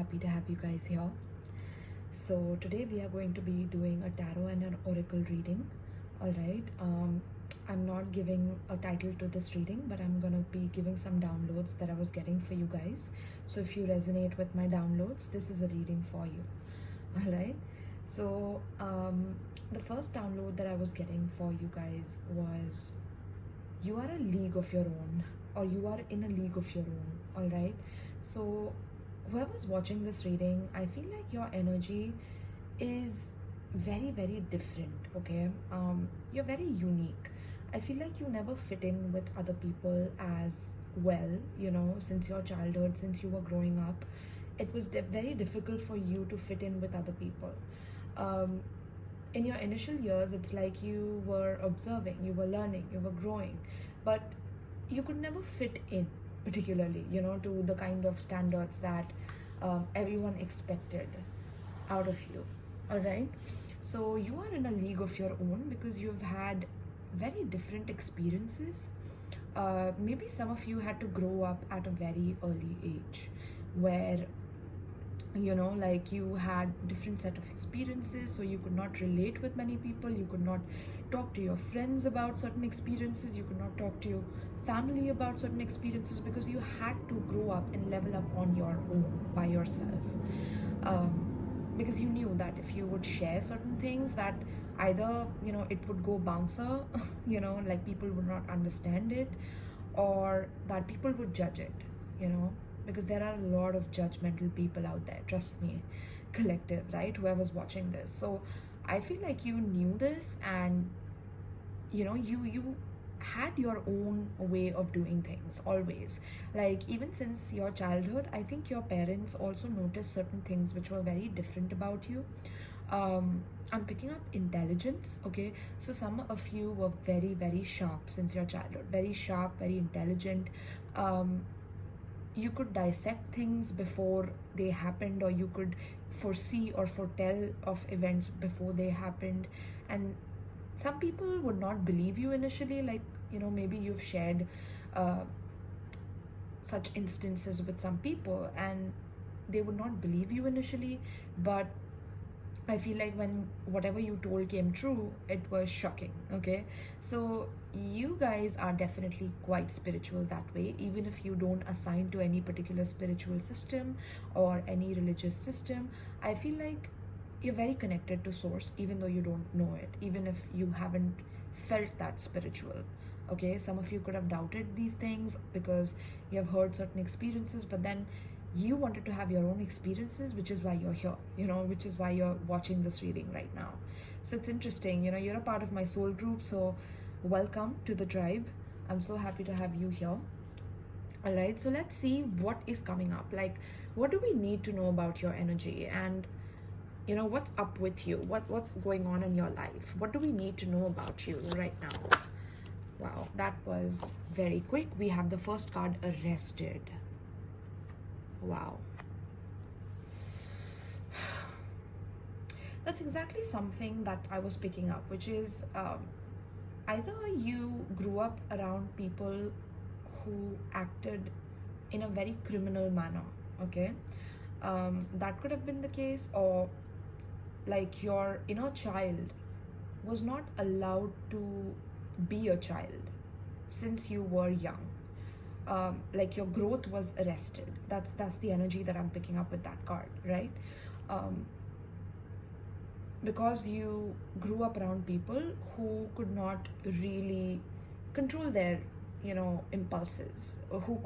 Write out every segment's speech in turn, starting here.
happy to have you guys here. So today we are going to be doing a tarot and an oracle reading. Alright, I'm not giving a title to this reading, but I'm gonna be giving some downloads that I was getting for you guys. So if you resonate with my downloads, this is a reading for you. Alright, so the first download that I was getting for you guys was, you are a league of your own, or you are in a league of your own. Alright, so whoever's watching this reading, I feel like your energy is very different. Okay, you're very unique. I feel like you never fit in with other people as well, you know, since your childhood, since you were growing up. It was very difficult for you to fit in with other people. In your initial years, it's like you were observing, you were learning, you were growing, but you could never fit in, particularly, you know, to the kind of standards that everyone expected out of you. All right, so you are in a league of your own because you've had very different experiences. Maybe some of you had to grow up at a very early age where, you know, like you had different set of experiences, so you could not relate with many people, you could not talk to your friends about certain experiences, you could not talk to your family about certain experiences, because you had to grow up and level up on your own by yourself. Because you knew that if you would share certain things, that either, you know, it would go bouncer, you know, like people would not understand it, or that people would judge it, you know, because there are a lot of judgmental people out there, trust me, collective, right, whoever's watching this. So I feel like you knew this, and you know, you had your own way of doing things always. Like even since your childhood, I think your parents also noticed certain things which were very different about you. I'm picking up intelligence. Okay, so some of you were very sharp since your childhood, very sharp, very intelligent. You could dissect things before they happened, or you could foresee or foretell of events before they happened. And some people would not believe you initially, like, you know, maybe you've shared such instances with some people and they would not believe you initially, but I feel like when whatever you told came true, it was shocking. Okay, so you guys are definitely quite spiritual that way, even if you don't assign to any particular spiritual system or any religious system. I feel like you're very connected to source, even though you don't know it, even if you haven't felt that spiritual. Okay, some of you could have doubted these things because you have heard certain experiences, but then you wanted to have your own experiences, which is why you're here, you know, which is why you're watching this reading right now. So it's interesting, you know, you're a part of my soul group, so welcome to the tribe. I'm so happy to have you here. All right, so let's see what is coming up. Like, what do we need to know about your energy, and you know, what's up with you, what's going on in your life? What do we need to know about you right now? Wow, that was very quick. We have the first card, arrested. Wow, that's exactly something that I was picking up, which is either you grew up around people who acted in a very criminal manner. Okay, that could have been the case, or like your inner child was not allowed to be a child since you were young. Like your growth was arrested. That's the energy that I'm picking up with that card, right? Because you grew up around people who could not really control their, you know, impulses, or who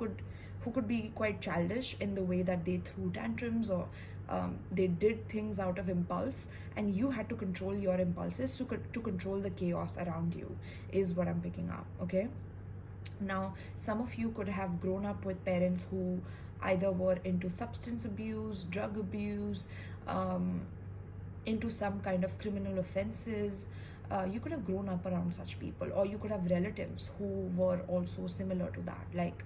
could be quite childish in the way that they threw tantrums, or they did things out of impulse, and you had to control your impulses to control the chaos around you, is what I'm picking up. Okay, now some of you could have grown up with parents who either were into substance abuse, drug abuse, into some kind of criminal offenses. You could have grown up around such people, or you could have relatives who were also similar to that, like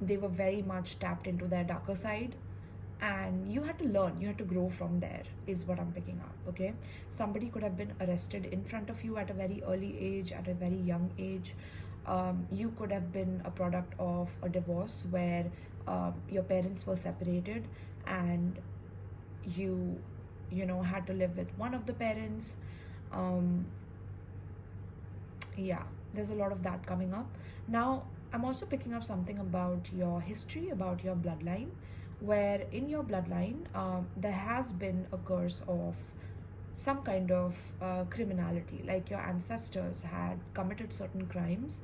they were very much tapped into their darker side, and you had to learn, you had to grow from there, is what I'm picking up. Okay, somebody could have been arrested in front of you at a very early age, at a very young age. You could have been a product of a divorce where your parents were separated and you had to live with one of the parents. Yeah, there's a lot of that coming up. Now I'm also picking up something about your history, about your bloodline, where in your bloodline there has been a curse of some kind of criminality, like your ancestors had committed certain crimes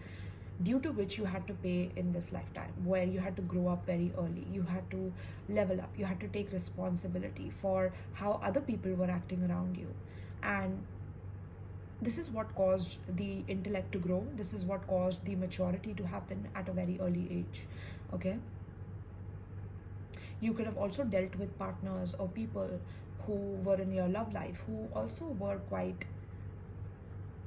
due to which you had to pay in this lifetime, where you had to grow up very early, you had to level up, you had to take responsibility for how other people were acting around you. And this is what caused the intellect to grow, this is what caused the maturity to happen at a very early age. Okay, you could have also dealt with partners or people who were in your love life who also were quite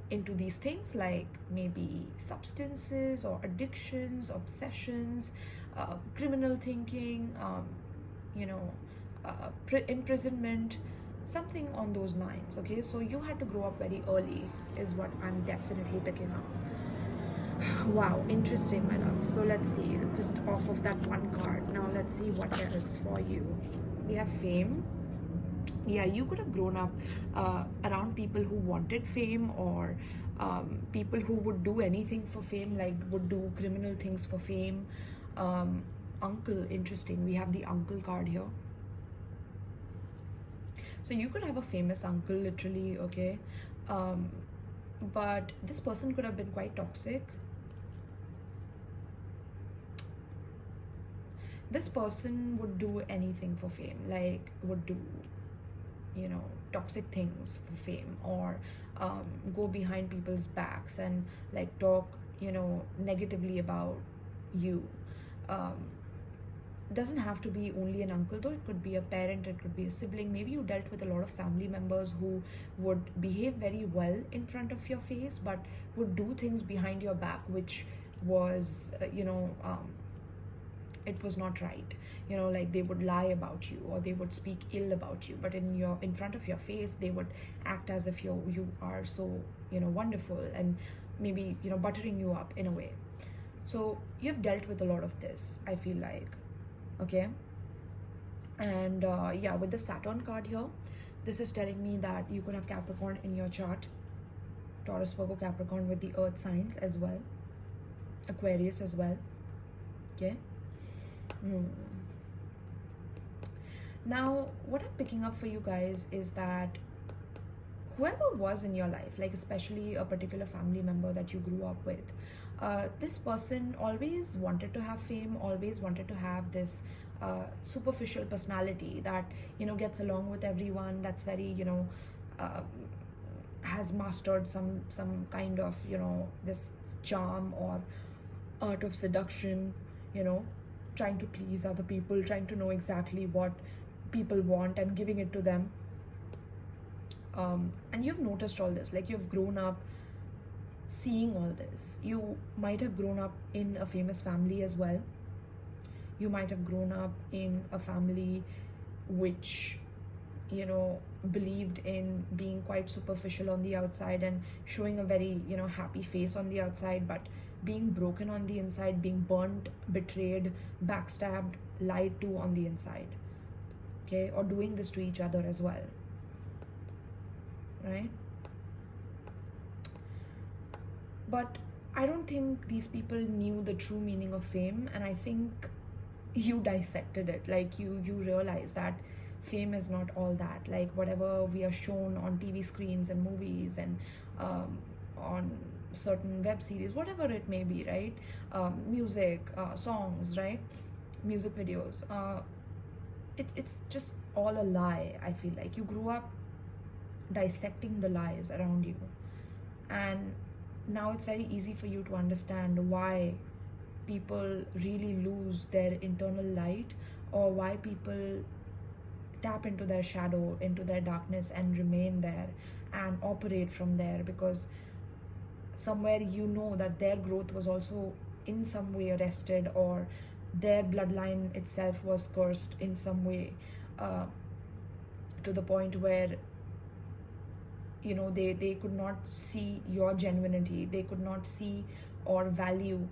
into these things, like maybe substances or addictions, obsessions, criminal thinking, imprisonment, something on those lines. Okay, so you had to grow up very early is what I'm definitely picking up. Wow, interesting, my love. So let's see, just off of that one card, now let's see what else for you. We have fame. Yeah, you could have grown up around people who wanted fame, or people who would do anything for fame, like would do criminal things for fame. Uncle, interesting, we have the uncle card here. So you could have a famous uncle, literally. Okay, but this person could have been quite toxic. This person would do anything for fame, like would do toxic things for fame, or go behind people's backs and like talk negatively about you. Doesn't have to be only an uncle though, it could be a parent, it could be a sibling. Maybe you dealt with a lot of family members who would behave very well in front of your face but would do things behind your back which was it was not right. Like they would lie about you or they would speak ill about you, but in front of your face they would act as if you are so wonderful, and maybe buttering you up in a way. So you've dealt with a lot of this, I feel like. Okay, and yeah, with the Saturn card here, this is telling me that you could have Capricorn in your chart, Taurus, Virgo, Capricorn with the earth signs as well, Aquarius as well. Okay. Now what I'm picking up for you guys is that whoever was in your life, like especially a particular family member that you grew up with, this person always wanted to have fame, always wanted to have this superficial personality that gets along with everyone, that's very has mastered some kind of this charm or art of seduction, trying to please other people, trying to know exactly what people want and giving it to them. And you've noticed all this, like you've grown up seeing all this. You might have grown up in a famous family as well. You might have grown up in a family which believed in being quite superficial on the outside and showing a very happy face on the outside, but being broken on the inside, being burnt, betrayed, backstabbed, lied to on the inside. Okay, or doing this to each other as well, right? But I don't think these people knew the true meaning of fame, and I think you dissected it. Like you realize that fame is not all that, like whatever we are shown on TV screens and movies and on certain web series, whatever it may be, right? Music, songs, right? Music videos, it's just all a lie. I feel like you grew up dissecting the lies around you, and now it's very easy for you to understand why people really lose their internal light, or why people tap into their shadow, into their darkness, and remain there and operate from there, because somewhere that their growth was also in some way arrested, or their bloodline itself was cursed in some way, to the point where they could not see your genuinity, they could not see or value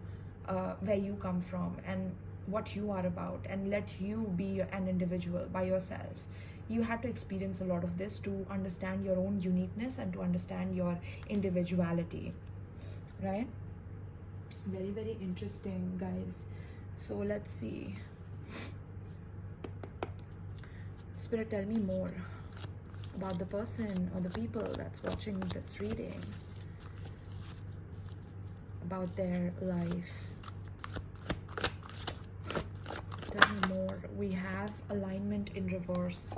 where you come from. And what you are about and let you be an individual by yourself. You had to experience a lot of this to understand your own uniqueness and to understand your individuality, right? Very, very interesting, guys. So let's see. Spirit, tell me more about the person or the people that's watching this reading, about their life. Tell me more. We have alignment in reverse.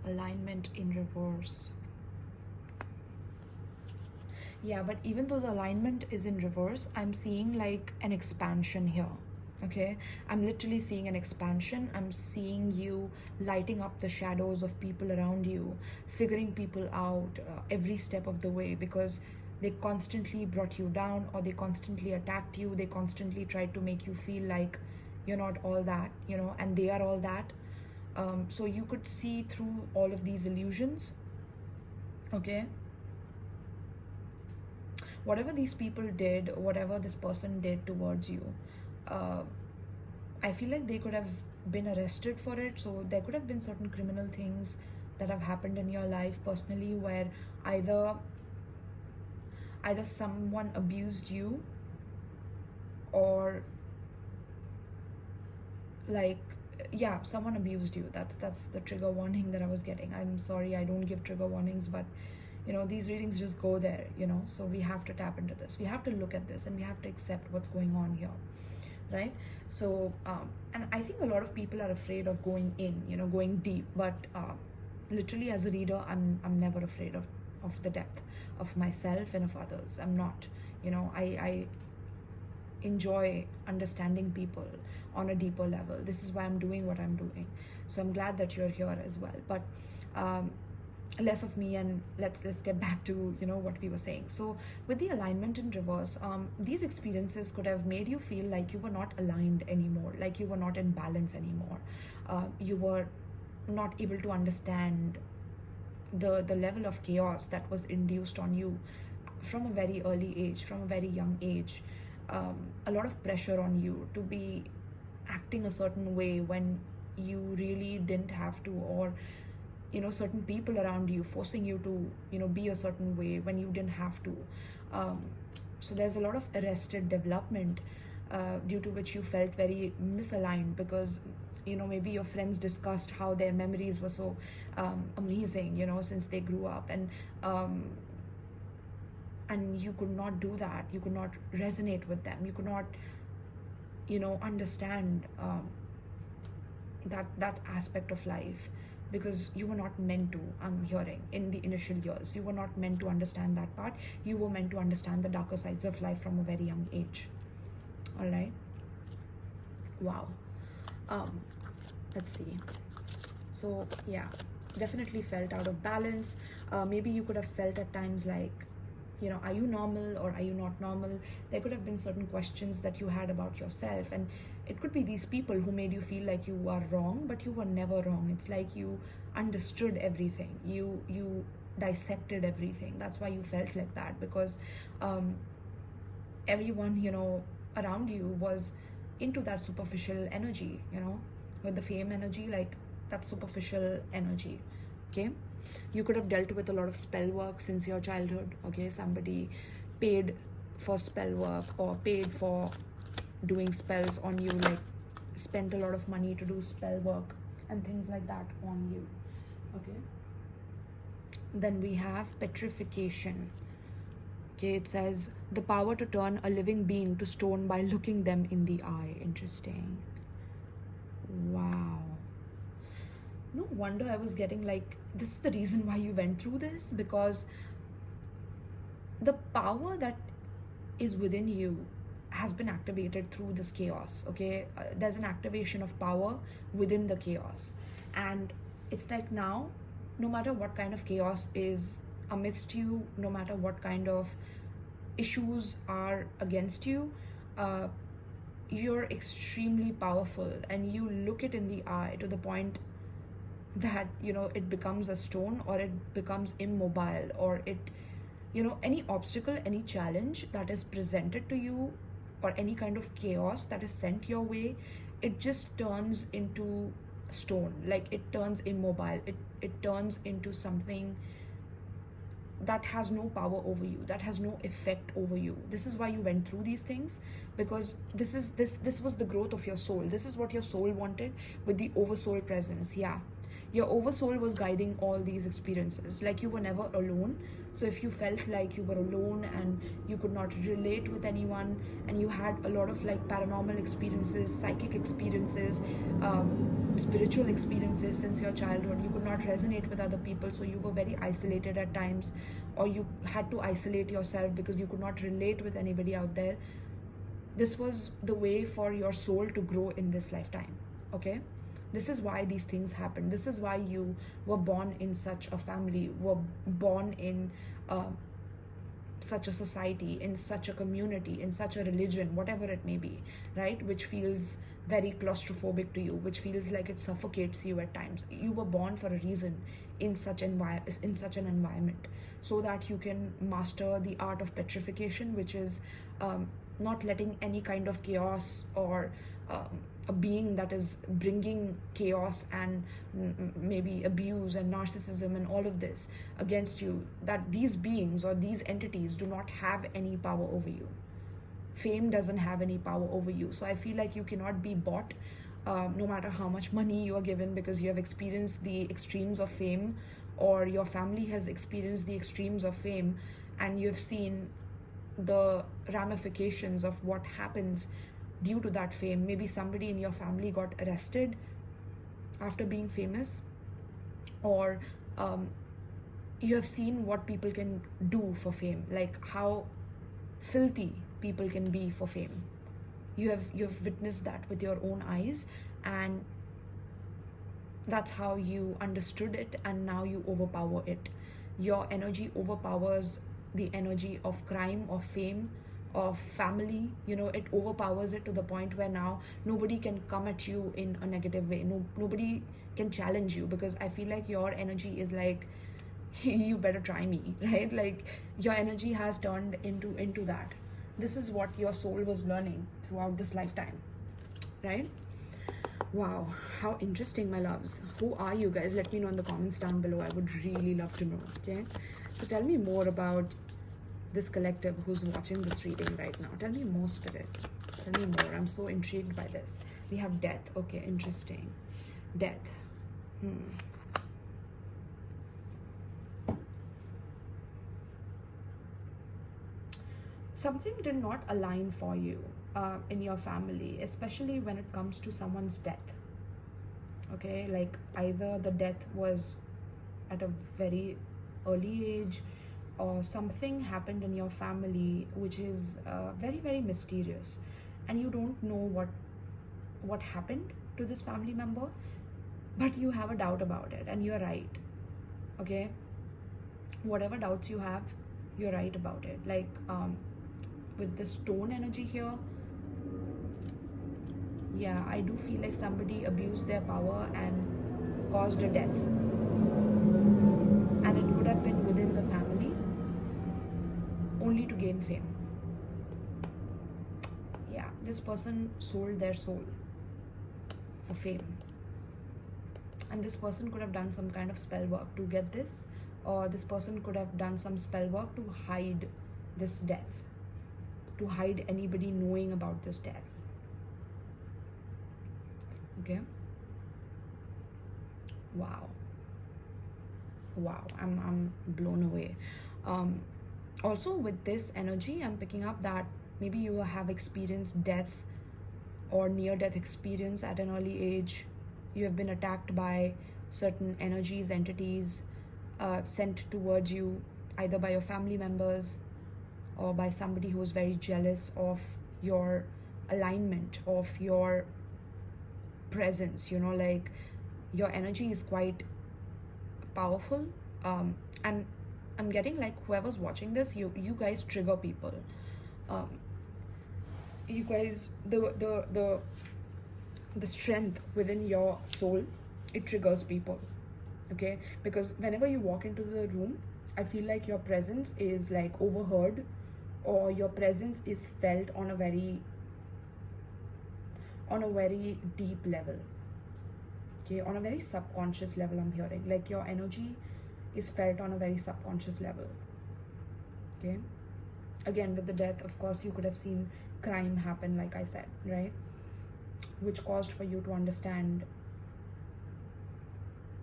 Alignment in reverse. Yeah, but even though the alignment is in reverse, I'm seeing like an expansion here. Okay, I'm literally seeing an expansion. I'm seeing you lighting up the shadows of people around you, figuring people out every step of the way, because they constantly brought you down, or they constantly attacked you. They constantly tried to make you feel like you're not all that, you know, and they are all that. So you could see through all of these illusions. Okay, whatever these people did, whatever this person did towards you, I feel like they could have been arrested for it. So there could have been certain criminal things that have happened in your life personally, where either someone abused you, or like, yeah, someone abused you. That's the trigger warning that I was getting. I'm sorry, I don't give trigger warnings, but you know, these readings just go there, you know. So we have to tap into this, we have to look at this, and we have to accept what's going on here, right? So and I think a lot of people are afraid of going in, you know, going deep, but literally as a reader, I'm never afraid of the depth of myself and of others. I'm not, you know, I enjoy understanding people on a deeper level. This is why I'm doing what I'm doing. So I'm glad that you're here as well. But less of me, and let's get back to, you know, what we were saying. So with the alignment in reverse, these experiences could have made you feel like you were not aligned anymore, like you were not in balance anymore. You were not able to understand the level of chaos that was induced on you from a very early age, from a very young age. A lot of pressure on you to be acting a certain way when you really didn't have to, or you know, certain people around you forcing you to, you know, be a certain way when you didn't have to. So there's a lot of arrested development due to which you felt very misaligned, because you know, maybe your friends discussed how their memories were so amazing, you know, since they grew up, and you could not do that. You could not resonate with them. You could not, you know, understand that aspect of life, because you were not meant to. I'm hearing in the initial years, you were not meant to understand that part. You were meant to understand the darker sides of life from a very young age. All right. Wow. Let's see. So yeah, definitely felt out of balance. Maybe you could have felt at times like, you know, are you normal or are you not normal? There could have been certain questions that you had about yourself, and it could be these people who made you feel like you are wrong, but you were never wrong. It's like you understood everything, you dissected everything. That's why you felt like that, because everyone, you know, around you was into that superficial energy, you know, with the fame energy, like that superficial energy. Okay, you could have dealt with a lot of spell work since your childhood. Okay, somebody paid for spell work or paid for doing spells on you, like spent a lot of money to do spell work and things like that on you. Okay, then we have petrification. Okay, it says the power to turn a living being to stone by looking them in the eye. Interesting. Wow. No wonder I was getting like, this is the reason why you went through this, because the power that is within you has been activated through this chaos. Okay, there's an activation of power within the chaos, and it's like now, no matter what kind of chaos is amidst you, no matter what kind of issues are against you, you're extremely powerful, and you look it in the eye to the point that, you know, it becomes a stone, or it becomes immobile, or it, you know, any obstacle, any challenge that is presented to you, or any kind of chaos that is sent your way, it just turns into stone. Like it turns immobile, it turns into something that has no power over you, that has no effect over you. This is why you went through these things, because this was the growth of your soul. This is what your soul wanted with the oversoul presence. Yeah, your oversoul was guiding all these experiences. Like you were never alone. So if you felt like you were alone and you could not relate with anyone, and you had a lot of like paranormal experiences, psychic experiences, spiritual experiences since your childhood, you could not resonate with other people, so you were very isolated at times, or you had to isolate yourself because you could not relate with anybody out there. This was the way for your soul to grow in this lifetime. Okay, this is why these things happened. This is why you were born in such a family, were born in such a society, in such a community, in such a religion, whatever it may be, right? Which feels very claustrophobic to you, which feels like it suffocates you at times. You were born for a reason in such an environment, so that you can master the art of petrification, which is not letting any kind of chaos or a being that is bringing chaos and maybe abuse and narcissism and all of this against you, that these beings or these entities do not have any power over you. Fame doesn't have any power over you. So I feel like you cannot be bought, no matter how much money you are given, because you have experienced the extremes of fame, or your family has experienced the extremes of fame, and you've seen the ramifications of what happens due to that fame. Maybe somebody in your family got arrested after being famous, or you have seen what people can do for fame, like how filthy people can be for fame. You have witnessed that with your own eyes, and that's how you understood it, and now you overpower it. Your energy overpowers the energy of crime, of fame, of family. It overpowers it to the point where now nobody can come at you in a negative way. Nobody can challenge you, because I feel like your energy is like, you better try me, right? Like your energy has turned into that. This is what your soul was learning throughout this lifetime, right? Wow, how interesting, my loves. Who are you guys? Let me know in the comments down below. I would really love to know. Okay, so tell me more about this collective who's watching this reading right now. Tell me more, Spirit. Tell me more. I'm so intrigued by this. We have death. Okay, interesting. Death. Something did not align for you in your family, especially when it comes to someone's death. Okay, like either the death was at a very early age, or something happened in your family which is very, very mysterious, and you don't know what happened to this family member, but you have a doubt about it, and you're right. Okay, whatever doubts you have, you're right about it. Like with the stone energy here, yeah, I do feel like somebody abused their power and caused a death, and it could have been within the family, only to gain fame. Yeah, this person sold their soul for fame, and this person could have done some kind of spell work to get this, or this person could have done some spell work to hide this death, to hide anybody knowing about this death. Okay, wow, I'm blown away. Also with this energy, I'm picking up that maybe you have experienced death or near-death experience at an early age. You have been attacked by certain energies, entities sent towards you, either by your family members or by somebody who was very jealous of your alignment, of your presence. Like your energy is quite powerful, and I'm getting like whoever's watching this, you guys trigger people. You guys, the strength within your soul, it triggers people. Okay, because whenever you walk into the room, I feel like your presence is like overheard, or your presence is felt on a very on a very deep level. Okay, on a very subconscious level, I'm hearing. Like your energy is felt on a very subconscious level. Okay. Again, with the death, of course, you could have seen crime happen, like I said, right? Which caused for you to understand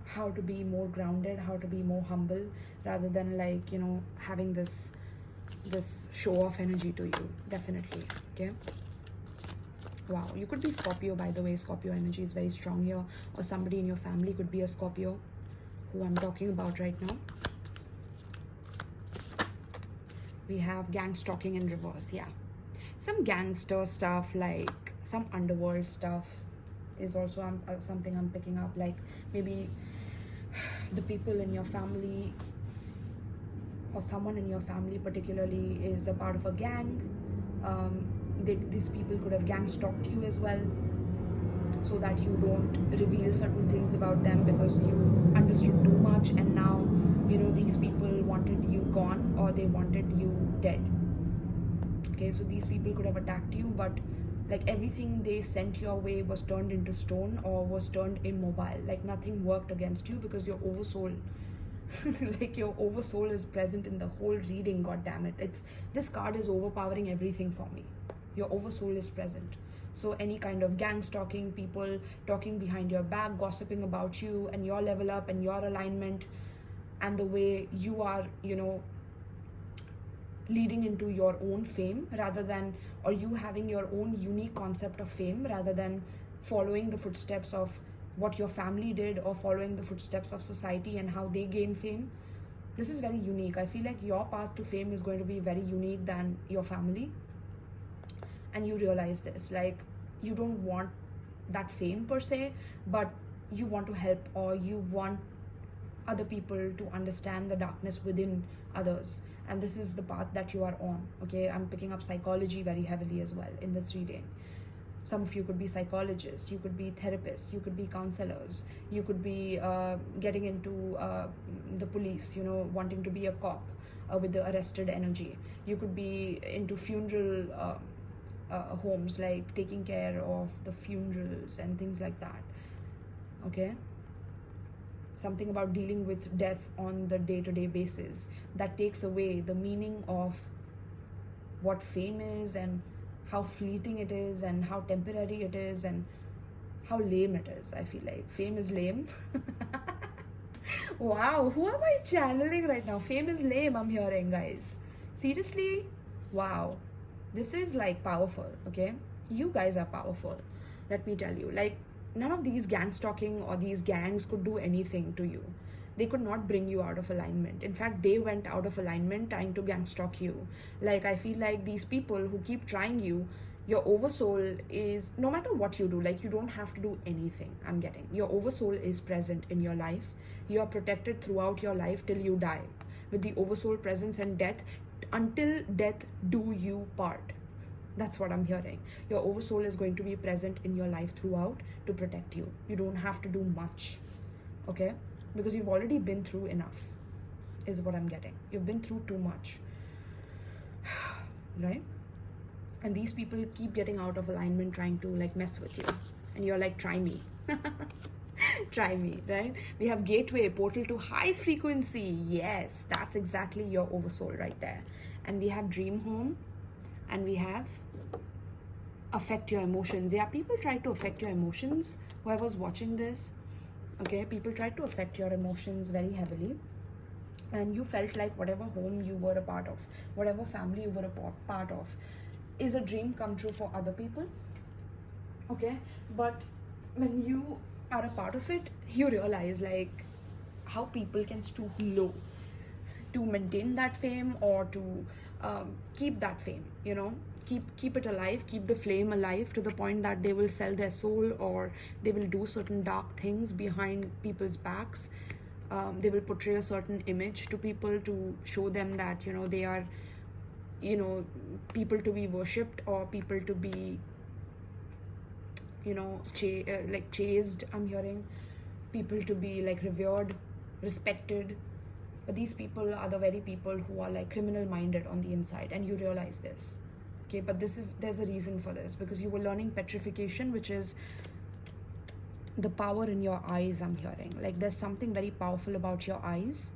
how to be more grounded, how to be more humble, rather than like, you know, having this show-off energy to you. Definitely. Okay. Wow, you could be Scorpio, by the way. Scorpio energy is very strong here, or somebody in your family could be a Scorpio, who I'm talking about right now. We have gang stalking in reverse. Yeah, some gangster stuff, like some underworld stuff is also something I'm picking up. Like maybe the people in your family, or someone in your family particularly, is a part of a gang. These people could have gang stalked you as well, so that you don't reveal certain things about them because you understood too much, and now, you know, these people wanted you gone, or they wanted you dead. Okay, so these people could have attacked you, but like everything they sent your way was turned into stone, or was turned immobile. Like nothing worked against you, because your oversoul like your oversoul is present in the whole reading. God damn it, this card is overpowering everything for me. Your oversoul is present. So any kind of gang stalking, people talking behind your back, gossiping about you and your level up and your alignment, and the way you are, you know, leading into your own fame, rather than, or you having your own unique concept of fame, rather than following the footsteps of what your family did, or following the footsteps of society and how they gain fame. This is very unique. I feel like your path to fame is going to be very unique than your family. And you realize this, like you don't want that fame per se, but you want to help, or you want other people to understand the darkness within others, and this is the path that you are on. Okay, I'm picking up psychology very heavily as well in this reading. Some of you could be psychologists, you could be therapists, you could be counselors, you could be getting into the police, you know, wanting to be a cop with the arrested energy. You could be into funeral homes, like taking care of the funerals and things like that. Okay, something about dealing with death on the day-to-day basis that takes away the meaning of what fame is, and how fleeting it is, and how temporary it is, and how lame it is. I feel like fame is lame. Wow, who am I channeling right now? Fame is lame, I'm hearing, guys. Seriously? Wow. This is like powerful, okay? You guys are powerful. Let me tell you, like none of these gang stalking or these gangs could do anything to you. They could not bring you out of alignment. In fact, they went out of alignment trying to gang stalk you. Like I feel like these people who keep trying you, your oversoul is, no matter what you do, like you don't have to do anything. I'm getting your oversoul is present in your life. You are protected throughout your life till you die, with the oversoul presence and death. Until death do you part. That's what I'm hearing. Your oversoul is going to be present in your life throughout to protect you. You don't have to do much, okay? Because you've already been through enough, is what I'm getting. You've been through too much, right? And these people keep getting out of alignment, trying to like mess with you. And you're like, try me. Try me, right? We have gateway, portal to high frequency. Yes, that's exactly your oversoul right there. And we have dream home, and we have affect your emotions. Yeah, people try to affect your emotions. Whoever's watching this, okay, people try to affect your emotions very heavily, and you felt like whatever home you were a part of, whatever family you were a part of, is a dream come true for other people, okay? But when you are a part of it, you realize like how people can stoop low to maintain that fame, or to keep that fame, you know, keep it alive, keep the flame alive, to the point that they will sell their soul, or they will do certain dark things behind people's backs. They will portray a certain image to people to show them that, you know, they are, you know, people to be worshipped, or people to be, you know, like chased. I'm hearing people to be like revered, respected. But these people are the very people who are like criminal minded on the inside, and you realize this. okay? But there's a reason for this, because you were learning petrification, which is the power in your eyes. I'm hearing like there's something very powerful about your eyes,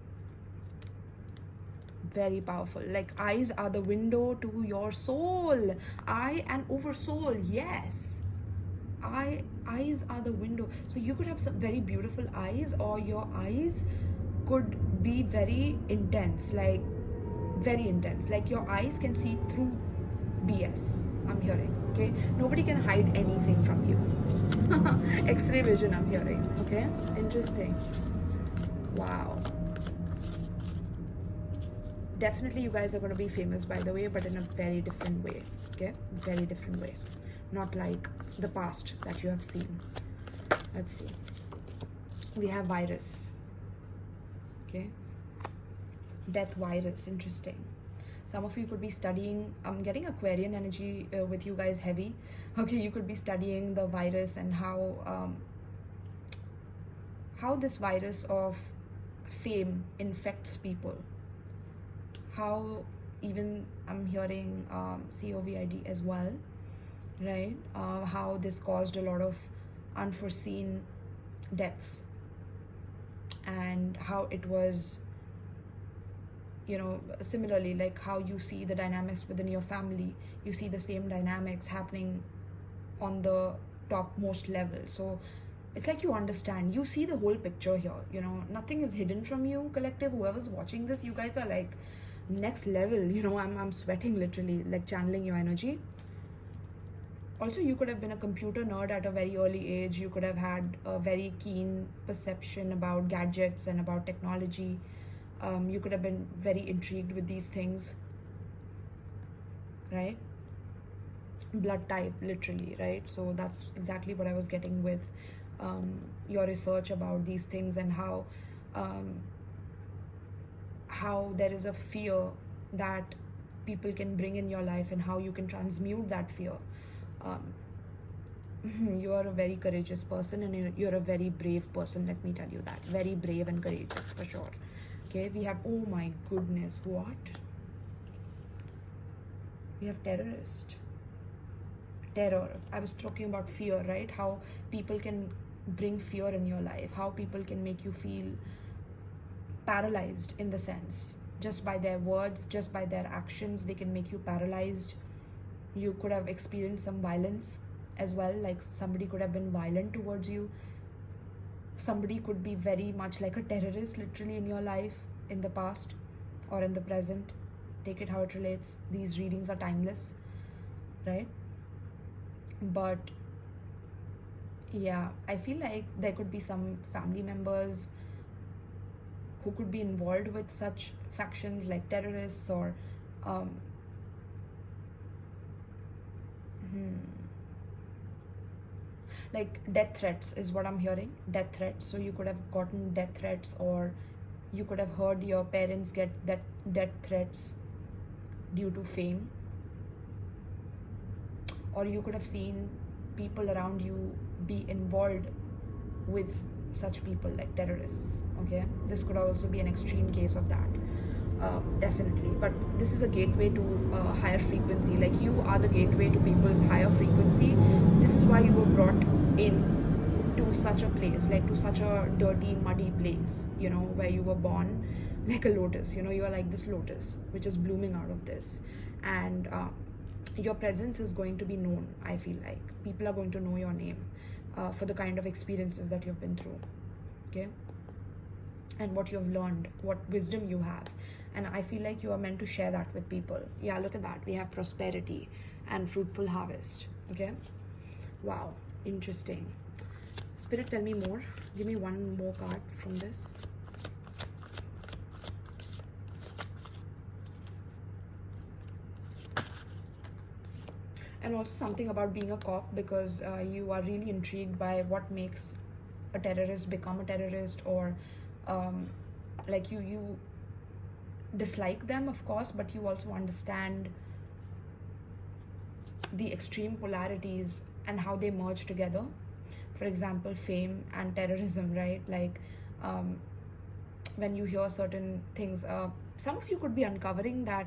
very powerful. Like eyes are the window to your soul. Eye and over soul, yes. Eyes are the window. So you could have some very beautiful eyes, or your eyes could be very intense, like very intense. Like your eyes can see through BS. I'm hearing, okay? Nobody can hide anything from you. X-ray vision, I'm hearing, okay? Interesting. Wow. Definitely you guys are going to be famous, by the way, but in a very different way, okay? Very different way. Not like the past that you have seen. Let's see. We have virus, okay? Death virus, interesting. Some of you could be studying, I'm getting Aquarian energy with you guys heavy. Okay, you could be studying the virus and how this virus of fame infects people. How even, I'm hearing 𝗀𝗶𝗵 as well, right? How this caused a lot of unforeseen deaths, and how it was, you know, similarly, like how you see the dynamics within your family, you see the same dynamics happening on the topmost level. So it's like you understand, you see the whole picture here, you know, nothing is hidden from you, collective. Whoever's watching this, you guys are like next level, you know. I'm sweating literally, like channeling your energy. Also, you could have been a computer nerd at a very early age. You could have had a very keen perception about gadgets and about technology. You could have been very intrigued with these things, right? Blood type, literally, right? So that's exactly what I was getting with your research about these things, and how there is a fear that people can bring in your life, and how you can transmute that fear. You are a very courageous person, and you're a very brave person, let me tell you that. Very brave and courageous, for sure. Okay, we have, oh my goodness, what? We have terrorist. Terror. I was talking about fear, right? How people can bring fear in your life, how people can make you feel paralyzed, in the sense, just by their words, just by their actions, they can make you paralyzed. You could have experienced some violence as well, like somebody could have been violent towards you. Somebody could be very much like a terrorist literally in your life, in the past or in the present. Take it how it relates. These readings are timeless, right? But yeah, I feel like there could be some family members who could be involved with such factions like terrorists, or like death threats is what I'm hearing. Death threats. So you could have gotten death threats, or you could have heard your parents get that death threats due to fame, or you could have seen people around you be involved with such people like terrorists. Okay, this could also be an extreme case of that. Definitely. But this is a gateway to higher frequency. Like, you are the gateway to people's higher frequency. This is why you were brought in to such a place, like to such a dirty, muddy place, you know, where you were born like a lotus. You know, you are like this lotus which is blooming out of this, and your presence is going to be known. I feel like people are going to know your name for the kind of experiences that you've been through, okay, and what you have learned, what wisdom you have. And I feel like you are meant to share that with people. Yeah, look at that. We have prosperity and fruitful harvest. Okay. Wow. Interesting. Spirit, tell me more. Give me one more card from this. And also something about being a cop, because you are really intrigued by what makes a terrorist become a terrorist, or like you dislike them, of course, but you also understand the extreme polarities and how they merge together. For example, fame and terrorism, right? Like when you hear certain things, some of you could be uncovering that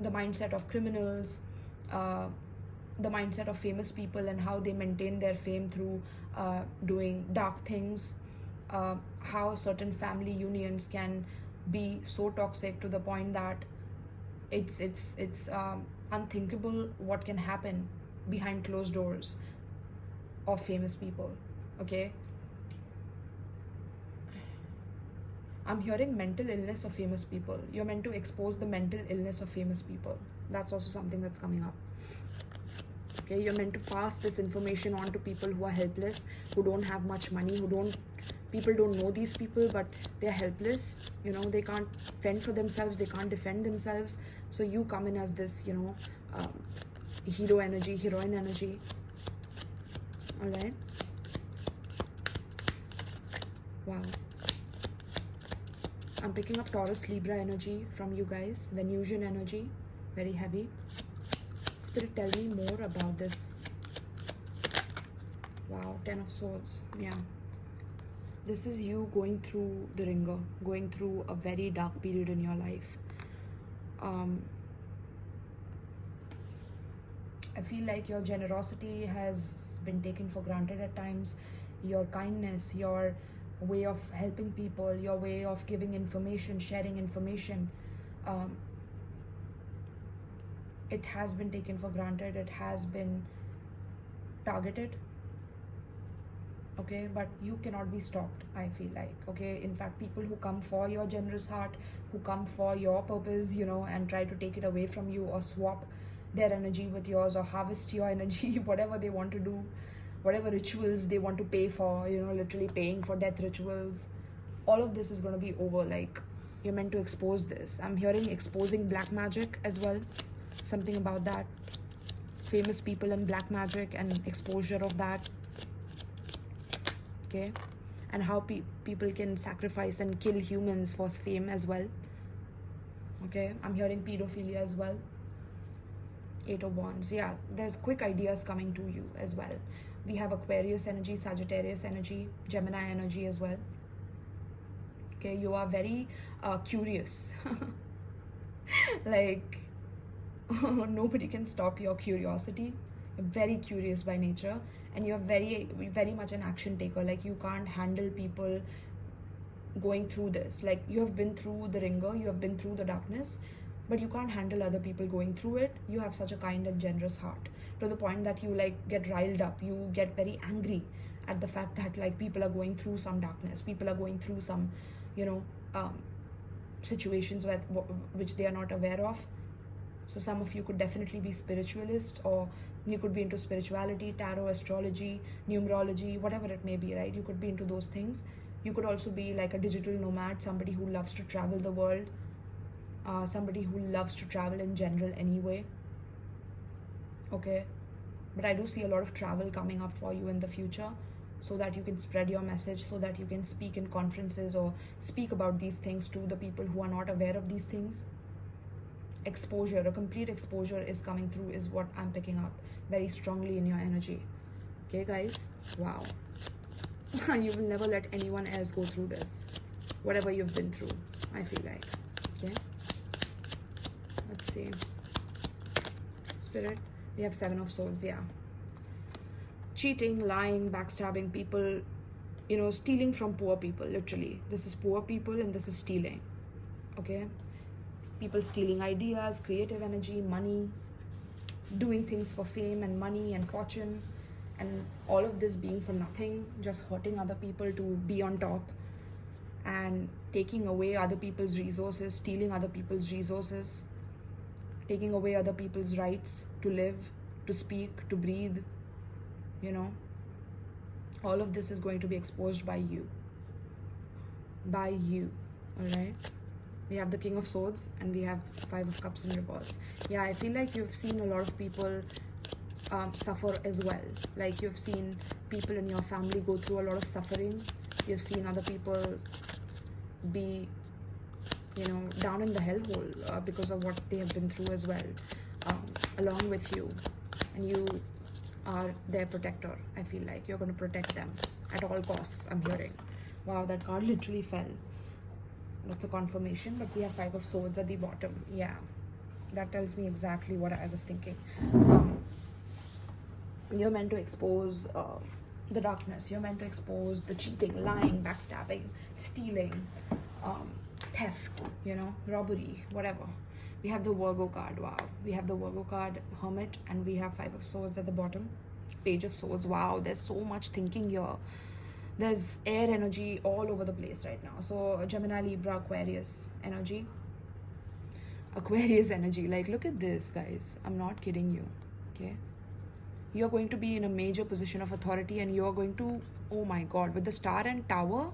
the mindset of criminals, uh, the mindset of famous people and how they maintain their fame through doing dark things, how certain family unions can be so toxic to the point that it's unthinkable what can happen behind closed doors of famous people. Okay, I'm hearing mental illness of famous people. You're meant to expose the mental illness of famous people. That's also something that's coming up. Okay, you're meant to pass this information on to people who are helpless, who don't have much money, people don't know these people, but they're helpless. You know, they can't fend for themselves, they can't defend themselves. So you come in as this, you know, hero energy, heroine energy. All right. Wow. I'm picking up Taurus Libra energy from you guys. Venusian energy, very heavy. Spirit, tell me more about this. Wow, 10 of Swords. Yeah. This is you going through the ringer, going through a very dark period in your life. I feel like your generosity has been taken for granted at times. Your kindness, your way of helping people, your way of giving information, sharing information, it has been taken for granted. It has been targeted. Okay, but you cannot be stopped, I feel like. Okay, in fact, people who come for your generous heart, who come for your purpose, you know, and try to take it away from you or swap their energy with yours or harvest your energy, whatever they want to do, whatever rituals they want to pay for, you know, literally paying for death rituals, all of this is going to be over. Like, you're meant to expose this. I'm hearing exposing black magic as well, something about that. Famous people and black magic and exposure of that. Okay, and how people can sacrifice and kill humans for fame as well. Okay, I'm hearing pedophilia as well. 8 of Wands. Yeah, there's quick ideas coming to you as well. We have Aquarius energy, Sagittarius energy, Gemini energy as well. Okay, you are very curious. Like, nobody can stop your curiosity. You're very curious by nature, and you're very, very much an action taker. Like, you can't handle people going through this. Like, you have been through the ringer, you have been through the darkness, but you can't handle other people going through it. You have such a kind and generous heart, to the point that you like get riled up. You get very angry at the fact that like people are going through some darkness, people are going through some, you know, situations which they are not aware of. So some of you could definitely be spiritualist, or you could be into spirituality, tarot, astrology, numerology, whatever it may be, right? You could be into those things. You could also be like a digital nomad, somebody who loves to travel the world, somebody who loves to travel in general anyway. Okay, but I do see a lot of travel coming up for you in the future, so that you can spread your message, so that you can speak in conferences or speak about these things to the people who are not aware of these things. Exposure, a complete exposure is coming through, is what I'm picking up very strongly in your energy. Okay, guys, wow. You will never let anyone else go through this, whatever you've been through, I feel like. Okay, let's see. Spirit, we have 7 of Swords. Yeah, cheating, lying, backstabbing people, you know, stealing from poor people. Literally, this is poor people and this is stealing. Okay, people stealing ideas, creative energy, money, doing things for fame and money and fortune, and all of this being for nothing, just hurting other people to be on top, and taking away other people's resources, stealing other people's resources, taking away other people's rights to live, to speak, to breathe, you know. All of this is going to be exposed by you. By you, all right? We have the King of Swords and we have 5 of Cups in reverse. Yeah, I feel like you've seen a lot of people suffer as well. Like, you've seen people in your family go through a lot of suffering. You've seen other people be, you know, down in the hellhole because of what they have been through as well, along with you. And you are their protector. I feel like you're going to protect them at all costs, I'm hearing. Wow, that card literally fell. That's a confirmation, but we have 5 of Swords at the bottom. Yeah, that tells me exactly what I was thinking. You're meant to expose the darkness. You're meant to expose the cheating, lying, backstabbing, stealing, theft, robbery, whatever. We have the Virgo card. Wow. We have the Virgo card, Hermit, and we have Five of Swords at the bottom. Page of Swords. Wow, there's so much thinking here. There's air energy all over the place right now. So Gemini, Libra, Aquarius energy. Aquarius energy. Like, look at this, guys. I'm not kidding you. Okay. You're going to be in a major position of authority, and you're going to, oh my God, with the Star and Tower,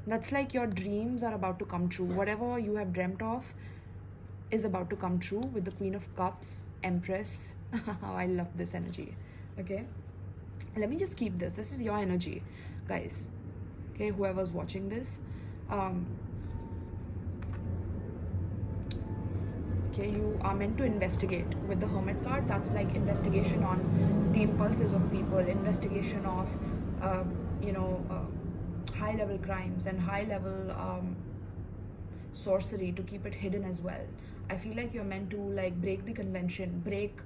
that's like your dreams are about to come true. Whatever you have dreamt of is about to come true with the Queen of Cups, Empress. I love this energy. Okay. Let me just keep this. This is your energy, guys. Okay, whoever's watching this. Okay, you are meant to investigate with the Hermit card. That's like investigation on the impulses of people, investigation of, high-level crimes and high-level sorcery to keep it hidden as well. I feel like you're meant to like break the convention, break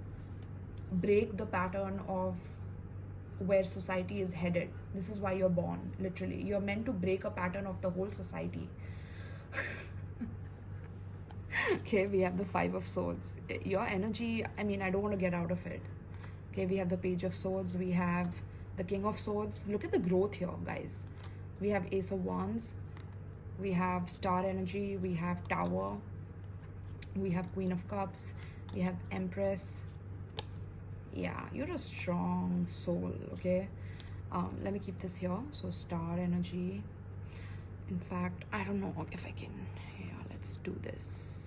the pattern of where society is headed. This is why you're born, literally. You're meant to break a pattern of the whole society. Okay, we have the Five of Swords. Your energy, I mean, I don't want to get out of it. Okay, we have the Page of Swords. We have the King of Swords. Look at the growth here, guys. We have Ace of Wands. We have Star energy. We have Tower. We have Queen of Cups. We have Empress. Yeah, you're a strong soul, okay? Let me keep this here. So Star energy. In fact, I don't know if I can. Yeah, let's do this.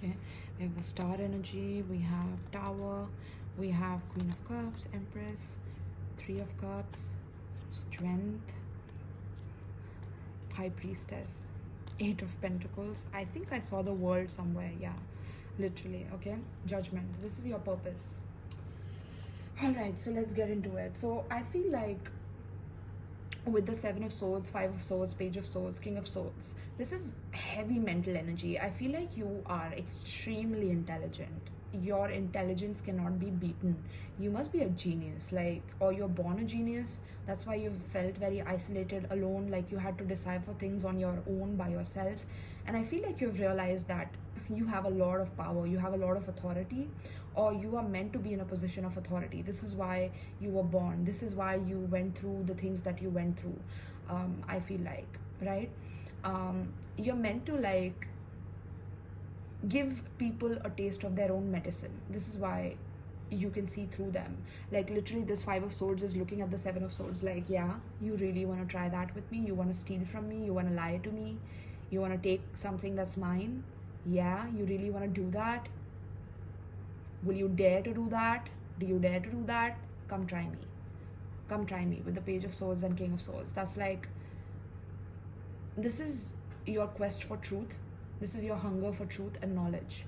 Okay, we have the Star energy, we have Tower, we have Queen of Cups, Empress, Three of Cups, Strength, High Priestess, Eight of Pentacles. I think I saw the World somewhere. Yeah, literally. Okay, Judgment. This is your purpose. All right, so let's get into it. So I feel like with the Seven of Swords, Five of Swords, Page of Swords, King of Swords, this is heavy mental energy. I feel like you are extremely intelligent. Your intelligence cannot be beaten. You must be a genius, like, or you're born a genius. That's why you've felt very isolated, alone, like you had to decipher things on your own by yourself. And I feel like you've realized that you have a lot of power, you have a lot of authority, or you are meant to be in a position of authority. This is why you were born. This is why you went through the things that you went through. I feel like, right? You're meant to like give people a taste of their own medicine. This is why you can see through them. Like literally this Five of Swords is looking at the Seven of Swords like, yeah, you really want to try that with me? You want to steal from me? You want to lie to me? You want to take something that's mine? Yeah, you really want to do that? Will you dare to do that? Do you dare to do that? Come try me. Come try me with the Page of Swords and King of Swords. That's like, this is your quest for truth. This is your hunger for truth and knowledge.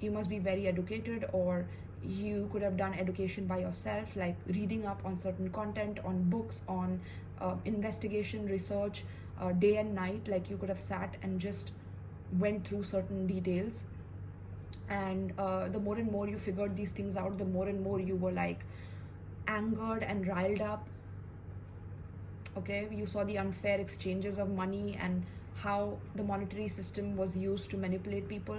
You must be very educated, or you could have done education by yourself, like reading up on certain content, on books, on investigation, research, day and night. Like you could have sat and just went through certain details. And the more and more you figured these things out, the more and more you were like angered and riled up. Okay, you saw the unfair exchanges of money and how the monetary system was used to manipulate people.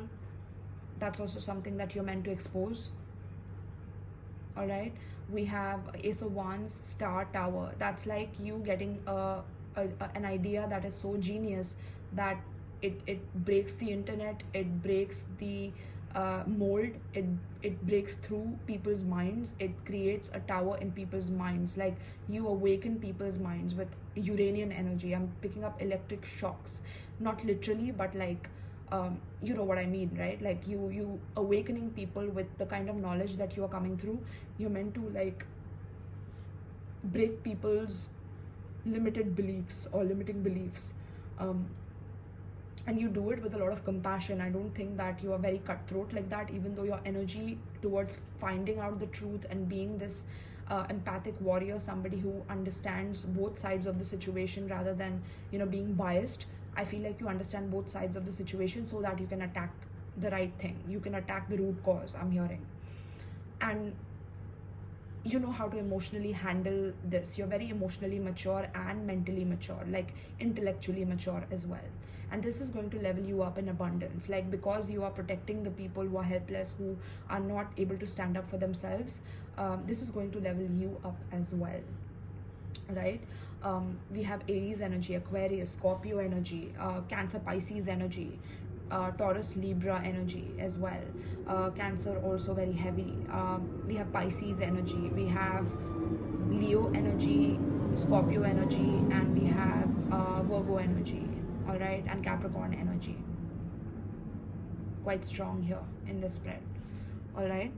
That's also something that you're meant to expose. All right, we have Ace of Wands, Star, Tower. That's like you getting an idea that is so genius that it breaks the internet, it breaks the mold, it breaks through people's minds, it creates a tower in people's minds. Like you awaken people's minds with Uranian energy. I'm picking up electric shocks, not literally, but like you know what I mean, right? Like you awakening people with the kind of knowledge that you are coming through. You're meant to like break people's limited beliefs or limiting beliefs. And you do it with a lot of compassion. I don't think that you are very cutthroat like that, even though your energy towards finding out the truth and being this empathic warrior, somebody who understands both sides of the situation rather than, you know, being biased. I feel like you understand both sides of the situation so that you can attack the right thing. You can attack the root cause, I'm hearing. And you know how to emotionally handle this. You're very emotionally mature and mentally mature, like intellectually mature as well. And this is going to level you up in abundance, like because you are protecting the people who are helpless, who are not able to stand up for themselves. This is going to level you up as well, right? We have Aries energy, Aquarius, Scorpio energy, Cancer, Pisces energy, Taurus, Libra energy as well. Cancer also very heavy. We have Pisces energy, we have Leo energy, Scorpio energy, and we have Virgo energy, all right, and Capricorn energy. Quite strong here in this spread, all right.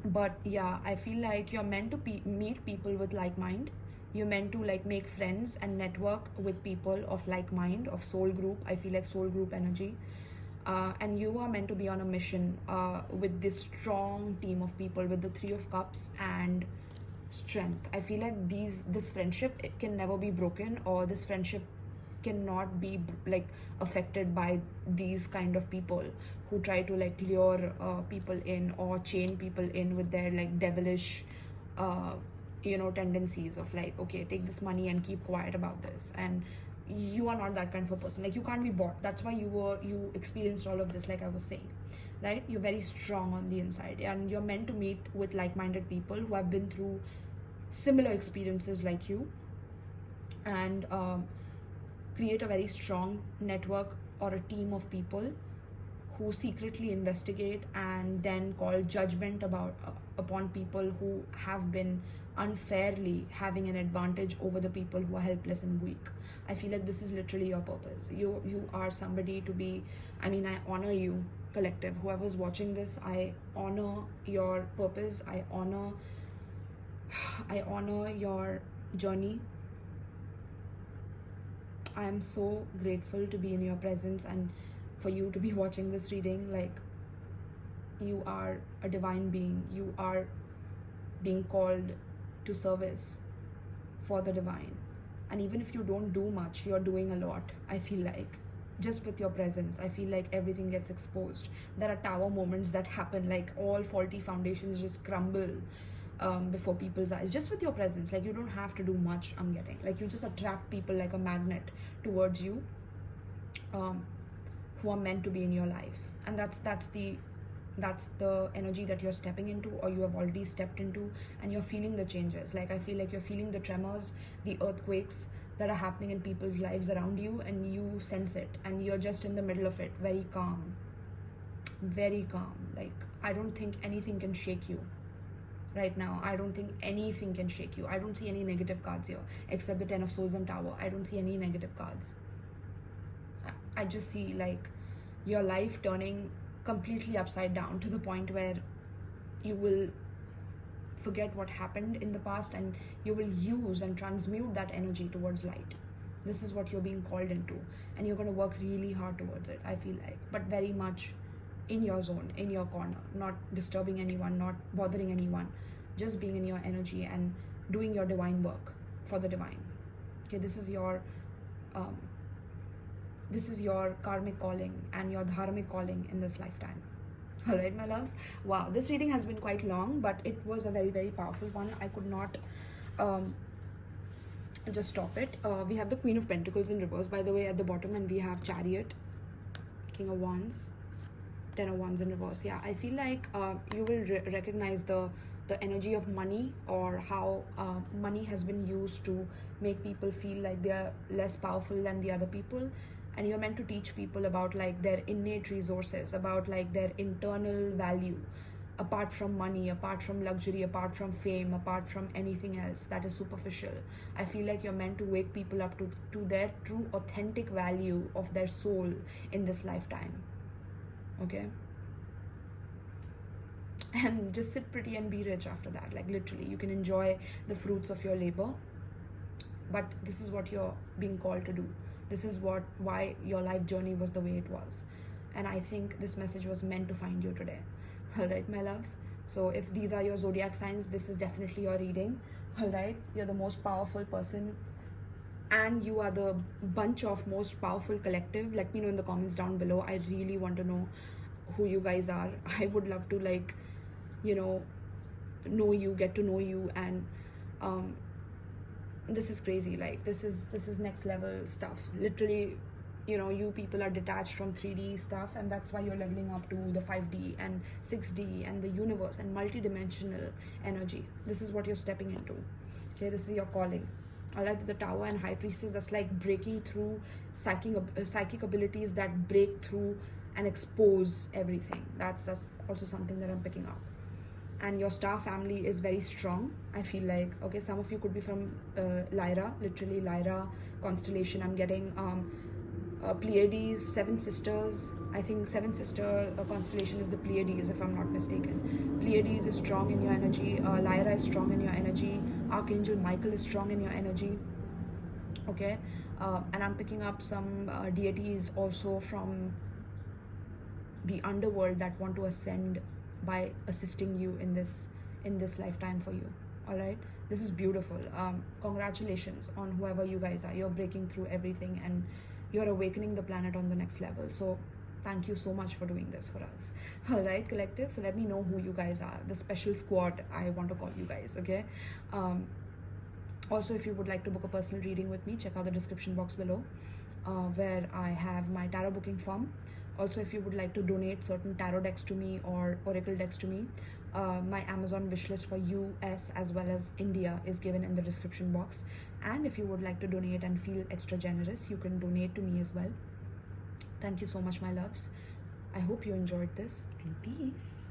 But yeah, I feel like you're meant to meet people with like mind. You're meant to like make friends and network with people of like mind, of soul group. I feel like soul group energy. And you are meant to be on a mission with this strong team of people, with the Three of Cups and strength. I feel like this friendship, it can never be broken, or this friendship cannot be like affected by these kind of people who try to like lure people in or chain people in with their like devilish you know, tendencies of like, okay, take this money and keep quiet about this. And you are not that kind of a person. Like, you can't be bought. That's why you experienced all of this, like I was saying, right? You're very strong on the inside, and you're meant to meet with like-minded people who have been through similar experiences like you, and create a very strong network or a team of people who secretly investigate and then call judgment upon people who have been unfairly having an advantage over the people who are helpless and weak. I feel like this is literally your purpose. You are somebody to be, I mean, I honor you, collective. Whoever's watching this, I honor your purpose. I honor your journey. I am so grateful to be in your presence and for you to be watching this reading. Like, you are a divine being. You are being called to service for the divine. And even if you don't do much, you're doing a lot. I feel like just with your presence, I feel like everything gets exposed. There are tower moments that happen, like all faulty foundations just crumble before people's eyes, just with your presence. Like, you don't have to do much, I'm getting. Like, you just attract people like a magnet towards you, who are meant to be in your life. And that's the energy that you're stepping into, or you have already stepped into, and you're feeling the changes. Like, I feel like you're feeling the tremors, the earthquakes that are happening in people's lives around you, and you sense it, and you're just in the middle of it, very calm. Like, I don't think anything can shake you right now. I don't think anything can shake you. I don't see any negative cards here, except the Ten of Swords and Tower. I don't see any negative cards. I just see like your life turning completely upside down, to the point where you will forget what happened in the past, and you will use and transmute that energy towards light. This is what you're being called into, and you're going to work really hard towards it, I feel like, but very much in your zone, in your corner, not disturbing anyone, not bothering anyone, just being in your energy and doing your divine work for the divine. Okay, this is your karmic calling and your dharmic calling in this lifetime. All right, my loves. Wow, this reading has been quite long, but it was a very, very powerful one. I could not just stop it. We have the Queen of Pentacles in reverse, by the way, at the bottom, and we have Chariot, King of Wands, Ten of Wands in reverse. Yeah, I feel like you will recognize the energy of money, or how money has been used to make people feel like they are less powerful than the other people. And you're meant to teach people about like their innate resources, about like their internal value, apart from money, apart from luxury, apart from fame, apart from anything else that is superficial. I feel like you're meant to wake people up to their true authentic value of their soul in this lifetime. Okay, and just sit pretty and be rich after that. Like, literally, you can enjoy the fruits of your labor, but this is what you're being called to do. This is why your life journey was the way it was. And I think this message was meant to find you today. All right, my loves. So if these are your zodiac signs, this is definitely your reading. All right, you're the most powerful person, and you are the bunch of most powerful collective. Let me know in the comments down below. I really want to know who you guys are. I would love to, like, you know you, get to know you, and this is crazy. Like, this is next level stuff. Literally, you people are detached from 3D stuff, and that's why you're leveling up to the 5D and 6D and the universe and multi-dimensional energy. This is what you're stepping into. Okay, this is your calling. All right, the Tower and High Priestess, that's like breaking through psychic abilities that break through and expose everything. That's also something that I'm picking up. And your star family is very strong, I feel like. Okay, some of you could be from Lyra, literally Lyra constellation. I'm getting Pleiades, 7 sisters. I think 7 sister constellation is the Pleiades, if I'm not mistaken. Pleiades is strong in your energy. Lyra is strong in your energy. Archangel Michael is strong in your energy. Okay, and I'm picking up some deities also from the underworld that want to ascend by assisting you in this lifetime for you. All right, this is beautiful. Congratulations on whoever you guys are. You're breaking through everything, and you're awakening the planet on the next level. So thank you so much for doing this for us. All right, collective, so let me know who you guys are, the special squad, I want to call you guys. Okay, also, if you would like to book a personal reading with me, check out the description box below, where I have my tarot booking form. Also, if you would like to donate certain tarot decks to me or oracle decks to me, my Amazon wishlist for US as well as India is given in the description box. And if you would like to donate and feel extra generous, you can donate to me as well. Thank you so much, my loves. I hope you enjoyed this, and peace.